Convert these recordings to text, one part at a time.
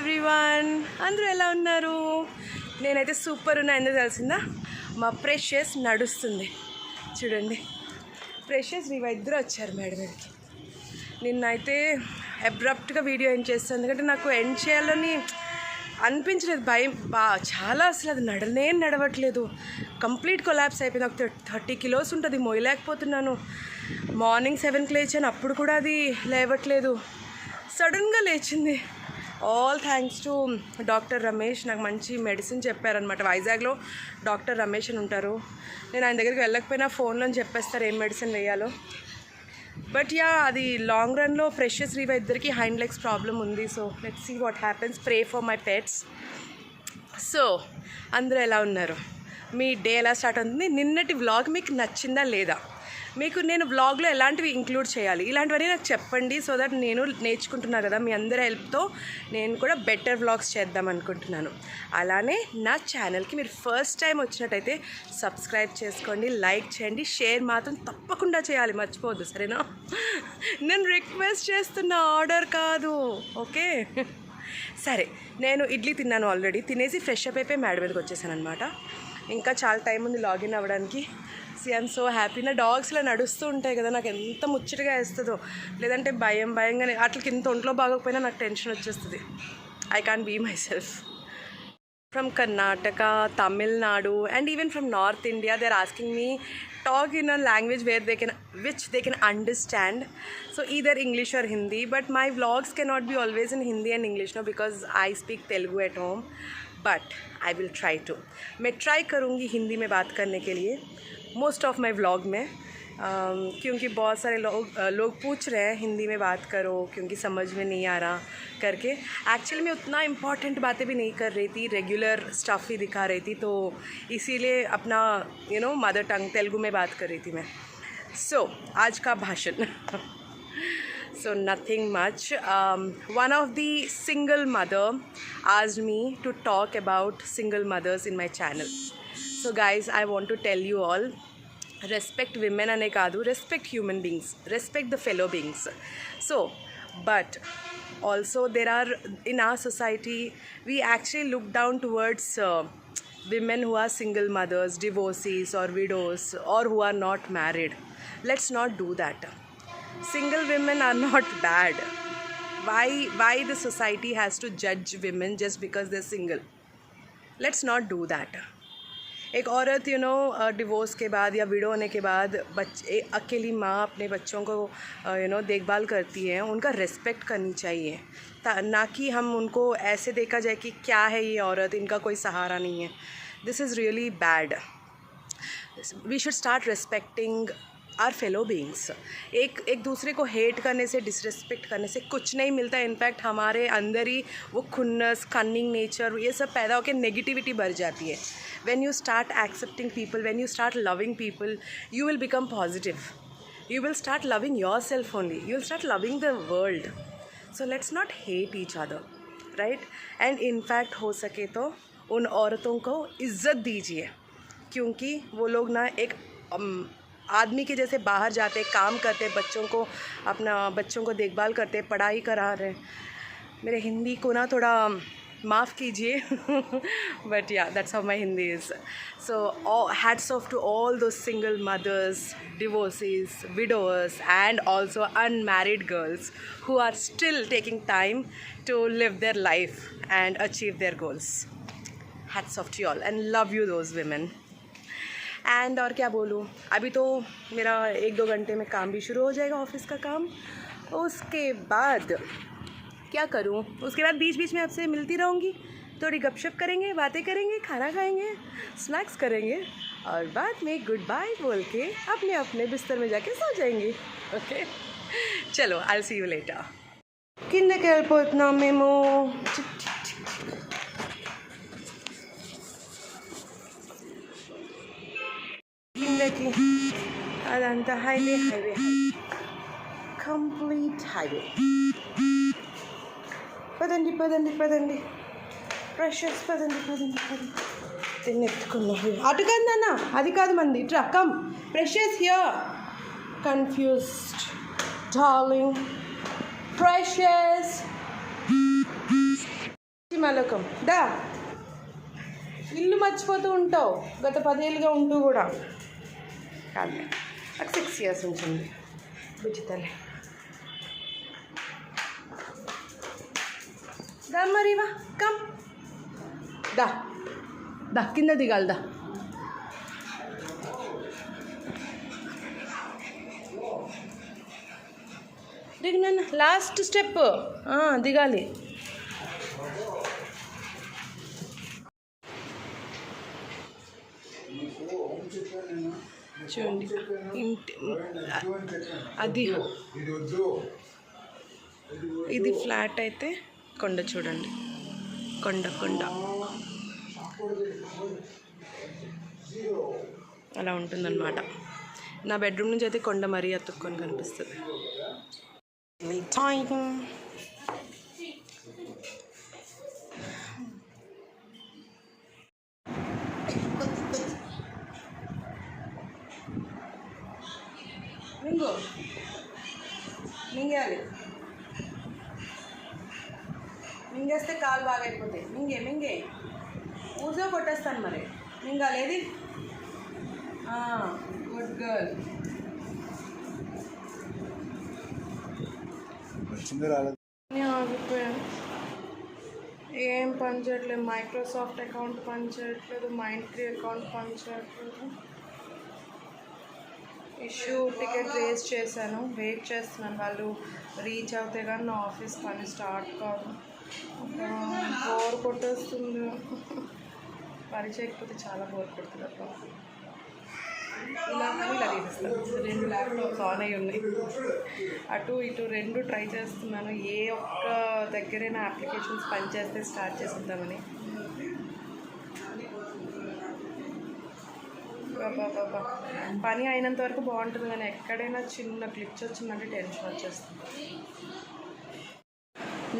Everyone, అందరూ ఎలా ఉన్నారు? నేనైతే సూపర్ ఉన్నా. ఎందుకు తెలిసిందా? మా ప్రెషియస్ నడుస్తుంది చూడండి. ప్రెషియస్ రీవా ఇద్దరు వచ్చారు మేడం మీదకి. నిన్నైతే అబ్రప్ట్గా వీడియో ఎండ్ చేస్తాను, ఎందుకంటే నాకు ఎండ్ చేయాలని అనిపించలేదు. భయం చాలా, అసలు అది నడవట్లేదు. కంప్లీట్ కొలాప్స్ అయిపోయింది. ఒక 30 కిలోస్ ఉంటుంది, మోయలేకపోతున్నాను. మార్నింగ్ 7కి లేచాను, అప్పుడు కూడా అది లేవట్లేదు. సడన్గా లేచింది. All thanks to doctor Ramesh. నాకు మంచి మెడిసిన్ చెప్పారనమాట. వైజాగ్లో డాక్టర్ రమేష్ అని ఉంటారు. నేను ఆయన దగ్గరికి వెళ్ళకపోయినా ఫోన్లో చెప్పేస్తారు ఏం మెడిసిన్ వేయాలో. బట్ యా, అది లాంగ్ రన్లో ప్రెషియస్ రీవా ఇద్దరికి హైండ్ లెగ్స్ ప్రాబ్లం ఉంది. So let's see what happens. Pray for my pets. సో అందరూ ఎలా ఉన్నారు? మీ డే ఎలా స్టార్ట్ అవుతుంది? నిన్నటి వ్లాగ్ మీకు నచ్చిందా లేదా? మీకు నేను వ్లాగ్లో ఎలాంటివి ఇంక్లూడ్ చేయాలి, ఇలాంటివన్నీ నాకు చెప్పండి. సో దట్ నేను నేర్చుకుంటున్నాను కదా, మీ అందరి హెల్ప్తో నేను కూడా బెటర్ వ్లాగ్స్ చేద్దాం అనుకుంటున్నాను. అలానే నా ఛానల్కి మీరు ఫస్ట్ టైం వచ్చినట్టయితే సబ్స్క్రైబ్ చేసుకోండి, లైక్ చేయండి, షేర్ మాత్రం తప్పకుండా చేయాలి, మర్చిపోవద్దు, సరేనా? నేను రిక్వెస్ట్ చేస్తున్న, ఆర్డర్ కాదు, ఓకే? సరే, నేను ఇడ్లీ తిన్నాను ఆల్రెడీ. తినేసి ఫ్రెష్ అప్ అయిపోయి మేడ మీదకి వచ్చేసాను అనమాట. ఇంకా చాలా టైం ఉంది లాగిన్ అవ్వడానికి. I'm so happy. నా డాగ్స్ ఇలా నడుస్తూ ఉంటాయి కదా, నాకు ఎంత ముచ్చటగా వేస్తుందో. లేదంటే భయంగానే అట్లకి ఇంత ఒంట్లో బాగోకపోయినా నాకు టెన్షన్ వచ్చేస్తుంది. I can't be myself. From Karnataka, Tamil Nadu and even from North India, they're asking me talk in a language which they can understand. So either English or Hindi, but my vlogs cannot be always in Hindi and English now because I speak Telugu at home. But I will try to. मैं try करूँगी हिंदी में बात करने के लिए most of my vlog में, क्योंकि बहुत सारे लोग पूछ रहे हैं हिंदी में बात करो क्योंकि समझ में नहीं आ रहा करके. एक्चुअली मैं उतना इम्पॉर्टेंट बातें भी नहीं कर रही थी, रेगुलर स्टफ़ ही दिखा रही थी, तो इसीलिए अपना मदर टंग तेलुगु में बात कर रही थी मैं. सो आज का भाषण so nothing much. One of the single mother asked me to talk about single mothers in my channel. So guys, I want to tell you all, respect women ane kaadu, respect human beings, respect the fellow beings. So but also there are, in our society we actually look down towards women who are single mothers, divorcees or widows, or who are not married. Let's not do that. Single women are not bad. Why the society has to judge women just because they're single? Let's not do that. एक औरत divorce के बाद या window होने के बाद अकेली माँ अपने बच्चों को देखभाल करती है, उनका रेस्पेक्ट करनी चाहिए, ना कि हम उनको ऐसे देखा जाए कि क्या है ये औरत, इनका कोई सहारा नहीं है. This is really bad. We should start respecting our fellow beings. एक दूसरे को हेट करने से, डिसरिस्पेक्ट करने से कुछ नहीं मिलता. इनफैक्ट हमारे अंदर ही वो खुन्नस, कन्निंग नेचर, ये सब पैदा होकर नेगेटिविटी बढ़ जाती है. when you start accepting people, when you start loving people, you will become positive. You will start loving yourself only. You will start loving the world. So let's not hate each other, right? And in fact हो सके तो उन औरतों को इज़्ज़त दीजिए, क्योंकि वो लोग ना एक आदमी के जैसे बाहर जाते, काम करते, बच्चों को देखभाल करते, पढ़ाई करा रहे. मेरे हिंदी को ना थोड़ा माफ़ कीजिए but yeah, that's how my Hindi is. So hats off to all those single mothers, divorcees, widowers, and also unmarried girls who are still taking time to live their life and achieve their goals. Hats off to you all and love you those women. And और क्या बोलूँ, अभी तो मेरा 1-2 घंटे में काम भी शुरू हो जाएगा, ऑफिस का काम. उसके बाद क्या करूँ, उसके बाद बीच में आपसे मिलती रहूँगी, थोड़ी गपशप करेंगे, बातें करेंगे, खाना खाएंगे, स्नैक्स करेंगे, और बाद में गुड बाय बोल के अपने अपने बिस्तर में जाके सो जाएंगे. ओके, चलो, I will see you later. కిందకి వెళ్ళిపోతున్నాం మేము. కిందకి అదంతా హైవే కంప్లీట్ హైవే. పదండి ప్రెషర్స్, పదండి. తిన్నెత్తుకున్నాం. అటు కదన్న, అది కాదు మంది, ఇట్రా, come. Freshers here. Confused darling. Freshers. సినిమాలోకం దా. ఇల్లు మర్చిపోతూ ఉంటావు గత 10 ఏళ్ళుగా ఉంటూ కూడా. కాదు నాకు 6 years ఉంటుంది బుజ్జితల్లి. దా మరివా కమ్ దా దా కింద దిగాలి దా. దిగినా లాస్ట్ స్టెప్ దిగాలి. చూడండి ఇంటి అది ఇది ఫ్లాట్ అయితే కొండ చూడండి, కొండ కొండ అలా ఉంటుందన్నమాట. నా బెడ్రూమ్ నుంచి అయితే కొండ మరీ అతుక్కొని కనిపిస్తుంది. మింగు మింగాలి, మింగేస్తే కాలు బాగా అయిపోతాయి. మింగే మింగే ఊజో కొట్టేస్తాను మరి. మింగాలి ఏది. Good girl. ఆగిపోయాను. ఏం పని చేయట్లేదు. మైక్రోసాఫ్ట్ అకౌంట్ పని చేయట్లేదు, మైండ్3 అకౌంట్ పని చేయట్లేదు. ఇష్యూ టికెట్ రేస్ చేశాను, వెయిట్ చేస్తున్నాను. వాళ్ళు రీచ్ అవుతే కానీ నా ఆఫీస్ పని స్టార్ట్ కాదు. బోర్ కొట్టేస్తుంది. పని చేయకపోతే చాలా బోర్ కొడుతుంది అట్లా. ఇలా తీస్తాను. 2 ల్యాప్టాప్స్ ఆన్ అయ్యి ఉన్నాయి, అటు ఇటు 2 ట్రై చేస్తున్నాను. ఏ ఒక్క దగ్గరైనా అప్లికేషన్స్ పనిచేస్తే స్టార్ట్ చేస్తుందామని. బాబా పని అయినంత వరకు బాగుంటుంది, కానీ ఎక్కడైనా చిన్న క్లిప్స్ వచ్చిందంటే టెన్షన్ వచ్చేస్తుంది.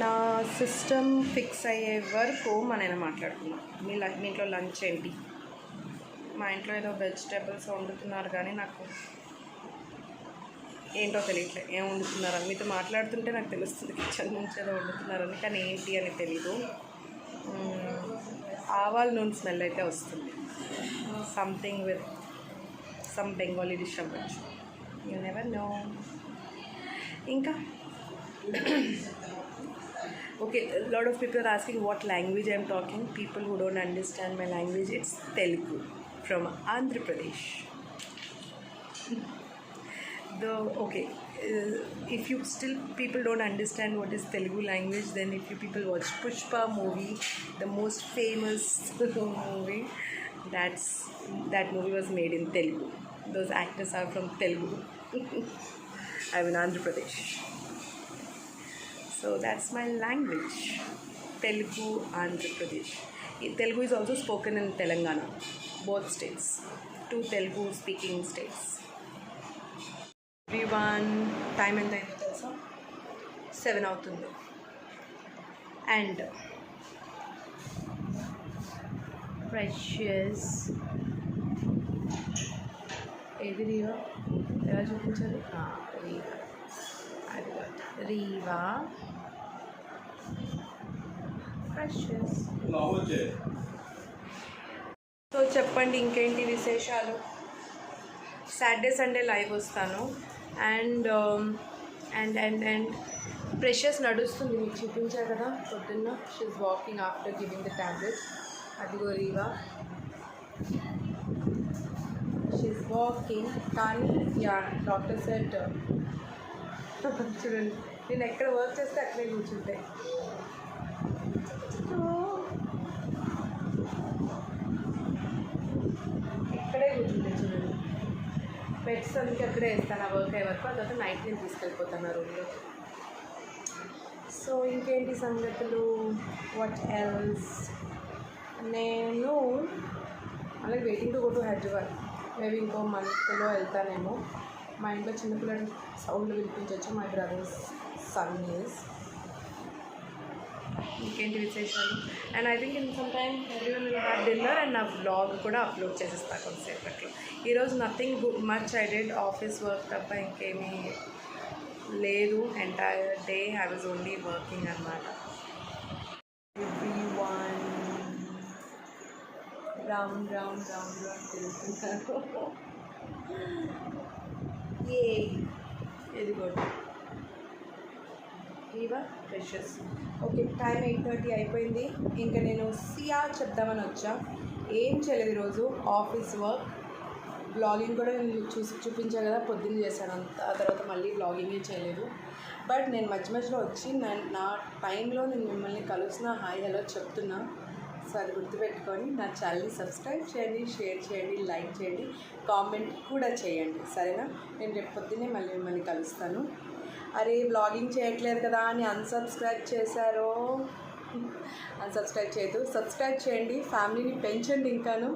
నా సిస్టమ్ ఫిక్స్ అయ్యే వరకు మనైనా మాట్లాడుకున్నాం. మీ ఇంట్లో లంచ్ ఏంటి? మా ఇంట్లో ఏదో వెజిటేబుల్స్ వండుతున్నారు, కానీ నాకు ఏంటో తెలియట్లేదు ఏం వండుతున్నారని. మీతో మాట్లాడుతుంటే నాకు తెలుస్తుంది కిచెన్ నుంచి ఏదో వండుతున్నారని, కానీ ఏంటి అని తెలీదు. ఆవాల నూనె స్మెల్ అయితే వస్తుంది. Something with some Bengali dish అవ్వచ్చు, యూ నెవర్ నో. ఇంకా okay, a lot of people are asking what language I am talking. People who don't understand my language, it's Telugu from Andhra Pradesh. If you still people don't understand what is Telugu language, then if you people watch Pushpa movie, the most famous movie, that movie was made in Telugu. Those actors are from Telugu. I'm in Andhra Pradesh. So that's my language, Telugu, Andhra Pradesh. Telugu is also spoken in Telangana, both states, 2 Telugu speaking states. Everyone, time ఎంత అయిందో తెలుసా? 7 అవుతుంది. And Precious ఏది రీవా ఎలా చూపించాలి? Riva precious. So చెప్పండి ఇంకేంటి విశేషాలు. సాటర్డే సండే లైవ్ వస్తాను. అండ్ ప్రెషియస్ నడుస్తుంది, మీకు చూపించా కదా పొద్దున్న. She's walking after giving the tablet. అదిగో రీవా, షీఈస్ వాకింగ్. కానీ యా డాక్టర్ సెడ్ చూడండి, నేను ఎక్కడ వర్క్ చేస్తే అక్కడే కూర్చుంటాయి. ఇక్కడే కూర్చుంటాయి చూడండి. పెట్స్ అందుకే అక్కడే వేస్తాను ఆ వర్క్ అయ్యే వరకు. ఆ తర్వాత నైట్ నేను తీసుకెళ్ళిపోతాను ఆ రూమ్లో. సో ఇంకేంటి సంగతులు, వాట్ ఎల్స్. నేను అలాగే waiting to go to Hyderabad. Maybe ఇంకో మంత్లో వెళ్తానేమో. మా ఇంట్లో చిన్నపిల్లలు సౌండ్లు వినిపించవచ్చు. My brother's son is. ఇంకేంటి విశేషాలు. And I think in some time everyone will have dinner. అండ్ నా బ్లాగ్ కూడా అప్లోడ్ చేసేస్తాను కొంతసేపట్లో. ఈరోజు nothing much I did, office work తప్ప ఇంకేమీ లేదు. Entire day I was only working అనమాట. రౌండ్ రౌండ్ రౌండ్ రౌండ్ తిరుగుతున్నాను. ఏ ఇదిగోండి ఇవా ఫ్రెషెస్. ఓకే, టైం 8:30 అయిపోయింది. ఇంకా నేను సియా చెప్దామని వచ్చా. ఏం చేయలేదు ఈరోజు, ఆఫీస్ వర్క్. బ్లాగింగ్ కూడా నేను చూపించాను కదా, పొద్దున్న చేశాను అంత. ఆ తర్వాత మళ్ళీ బ్లాగింగే చేయలేదు. బట్ నేను మధ్య మధ్యలో వచ్చి నా టైంలో నేను మిమ్మల్ని కలుస్తున్నా, హాయ్ హలో చెప్తున్నా. సో అది గుర్తుపెట్టుకొని నా ఛానల్ని సబ్స్క్రైబ్ చేయండి, షేర్ చేయండి, లైక్ చేయండి, కామెంట్ కూడా చేయండి, సరేనా? నేను రేపు పొద్దున్నే మళ్ళీ మిమ్మల్ని కలుస్తాను. అరే బ్లాగింగ్ చేయట్లేదు కదా అని అన్సబ్స్క్రైబ్ చేశారో, అన్సబ్స్క్రైబ్ చేయదు, సబ్స్క్రైబ్ చేయండి, ఫ్యామిలీని పెంచండి ఇంకాను.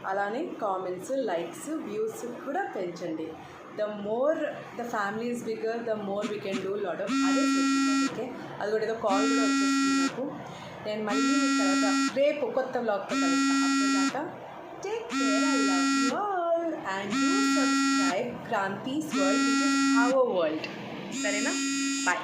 అలానే కామెంట్స్, లైక్స్, వ్యూస్ కూడా పెంచండి. The more the family is bigger, the more we can do lot of other. Okay, అది కూడా ఏదో కాల్ కూడా వచ్చేస్తుంది నాకు. నేను మళ్ళీ మీ తర్వాత రేపు కొత్త వ్లాగ్తో కలుస్తాను. అప్పటిదాకా take care, I love you all and do subscribe Kranthi's world, which is our world. సరేనా? బాయ్.